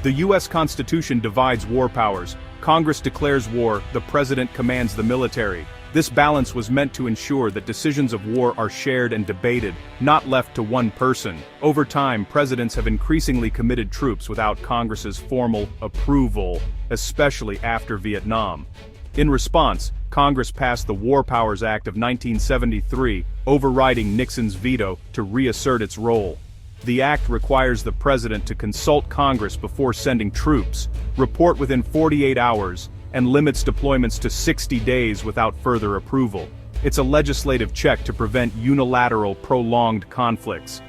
The U.S. Constitution divides war powers. Congress declares war, the president commands the military. This balance was meant to ensure that decisions of war are shared and debated, not left to one person. Over time, presidents have increasingly committed troops without Congress's formal approval, especially after Vietnam. In response, Congress passed the War Powers Act of 1973, overriding Nixon's veto to reassert its role. The act requires the president to consult Congress before sending troops, report within 48 hours, and limits deployments to 60 days without further approval. It's a legislative check to prevent unilateral, prolonged conflicts.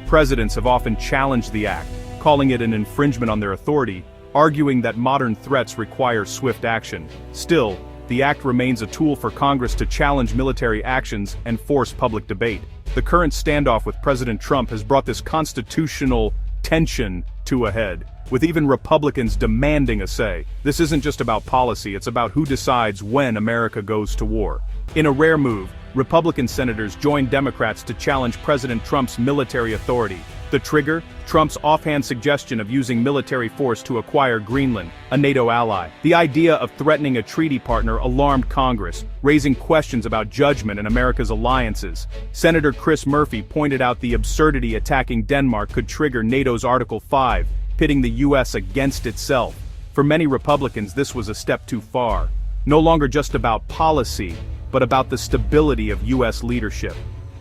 Presidents have often challenged the act, calling it an infringement on their authority, arguing that modern threats require swift action. Still, the act remains a tool for Congress to challenge military actions and force public debate. The current standoff with President Trump has brought this constitutional tension to a head, with even Republicans demanding a say. This isn't just about policy, it's about who decides when America goes to war. In a rare move, Republican senators joined Democrats to challenge President Trump's military authority. The trigger? Trump's offhand suggestion of using military force to acquire Greenland, a NATO ally. The idea of threatening a treaty partner alarmed Congress, raising questions about judgment and America's alliances. Senator Chris Murphy pointed out the absurdity attacking Denmark could trigger NATO's Article 5, pitting the U.S. against itself. For many Republicans, this was a step too far. No longer just about policy, but about the stability of U.S. leadership.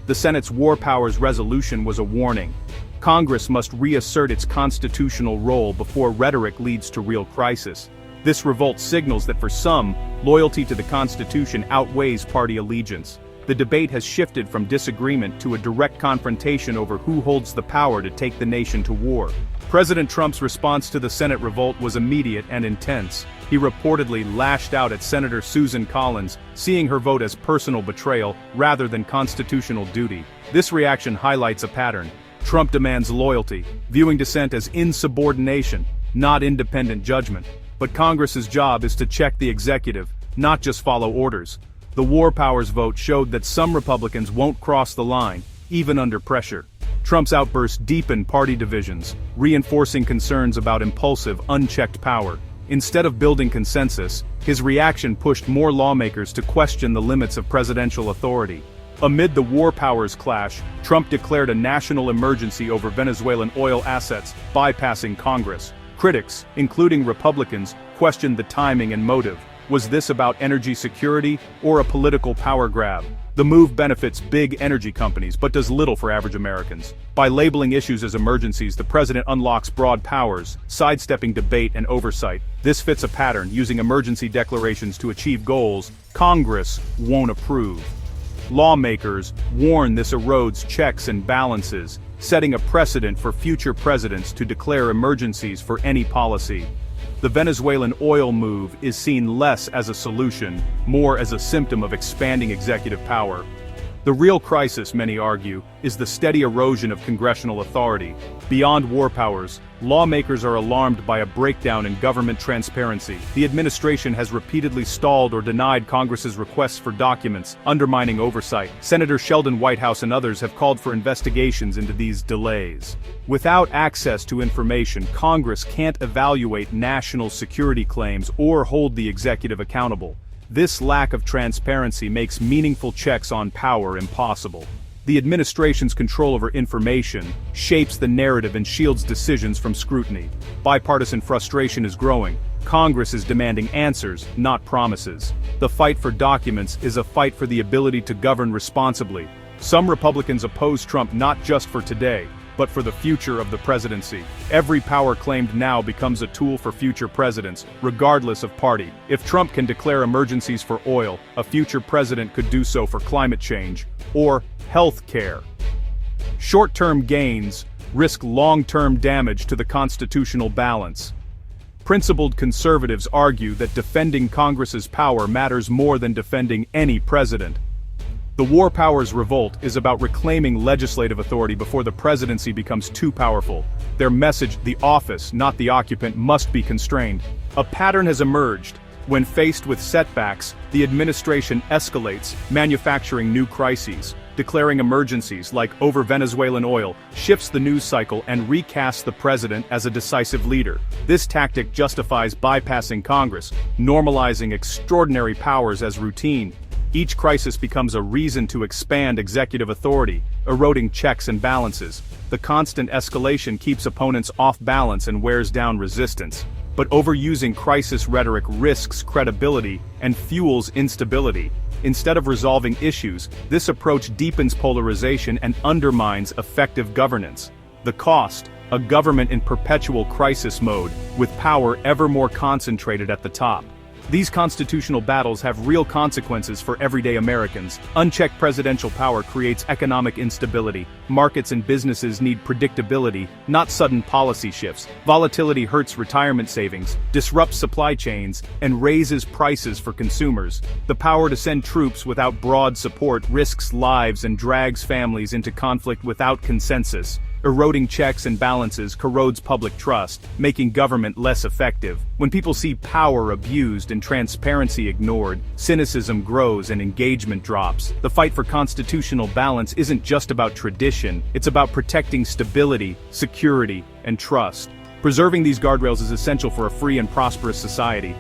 The Senate's War Powers resolution was a warning. Congress must reassert its constitutional role before rhetoric leads to real crisis. This revolt signals that for some, loyalty to the Constitution outweighs party allegiance. The debate has shifted from disagreement to a direct confrontation over who holds the power to take the nation to war. President Trump's response to the Senate revolt was immediate and intense. He reportedly lashed out at Senator Susan Collins, seeing her vote as personal betrayal rather than constitutional duty. This reaction highlights a pattern. Trump demands loyalty, viewing dissent as insubordination, not independent judgment. But Congress's job is to check the executive, not just follow orders. The War Powers vote showed that some Republicans won't cross the line, even under pressure. Trump's outburst deepened party divisions, reinforcing concerns about impulsive, unchecked power. Instead of building consensus, his reaction pushed more lawmakers to question the limits of presidential authority. Amid the War Powers clash, Trump declared a national emergency over Venezuelan oil assets, bypassing Congress. Critics, including Republicans, questioned the timing and motive. Was this about energy security or a political power grab? The move benefits big energy companies but does little for average Americans. By labeling issues as emergencies, the president unlocks broad powers, sidestepping debate and oversight. This fits a pattern, using emergency declarations to achieve goals Congress won't approve. Lawmakers warn this erodes checks and balances, setting a precedent for future presidents to declare emergencies for any policy. The Venezuelan oil move is seen less as a solution, more as a symptom of expanding executive power. The real crisis, many argue, is the steady erosion of congressional authority. Beyond war powers, lawmakers are alarmed by a breakdown in government transparency. The administration has repeatedly stalled or denied Congress's requests for documents, undermining oversight. Senator Sheldon Whitehouse and others have called for investigations into these delays. Without access to information, Congress can't evaluate national security claims or hold the executive accountable. This lack of transparency makes meaningful checks on power impossible. The administration's control over information shapes the narrative and shields decisions from scrutiny. Bipartisan frustration is growing. Congress is demanding answers, not promises. The fight for documents is a fight for the ability to govern responsibly. Some Republicans oppose Trump not just for today, but for the future of the presidency. Every power claimed now becomes a tool for future presidents, regardless of party. If Trump can declare emergencies for oil, a future president could do so for climate change, or health care. Short-term gains risk long-term damage to the constitutional balance. Principled conservatives argue that defending Congress's power matters more than defending any president. The War Powers revolt is about reclaiming legislative authority before the presidency becomes too powerful. Their message, the office, not the occupant, must be constrained. A pattern has emerged. When faced with setbacks, the administration escalates, manufacturing new crises. declaring emergencies like over Venezuelan oil, shifts the news cycle and recasts the president as a decisive leader. This tactic justifies bypassing Congress, normalizing extraordinary powers as routine. Each crisis becomes a reason to expand executive authority, eroding checks and balances. The constant escalation keeps opponents off balance and wears down resistance. But overusing crisis rhetoric risks credibility and fuels instability. Instead of resolving issues, this approach deepens polarization and undermines effective governance. The cost: a government in perpetual crisis mode, with power ever more concentrated at the top. These constitutional battles have real consequences for everyday Americans. Unchecked presidential power creates economic instability. Markets and businesses need predictability, not sudden policy shifts. Volatility hurts retirement savings, disrupts supply chains, and raises prices for consumers. The power to send troops without broad support risks lives and drags families into conflict without consensus. Eroding checks and balances corrodes public trust, making government less effective. When people see power abused and transparency ignored, cynicism grows and engagement drops. The fight for constitutional balance isn't just about tradition, it's about protecting stability, security, and trust. Preserving these guardrails is essential for a free and prosperous society.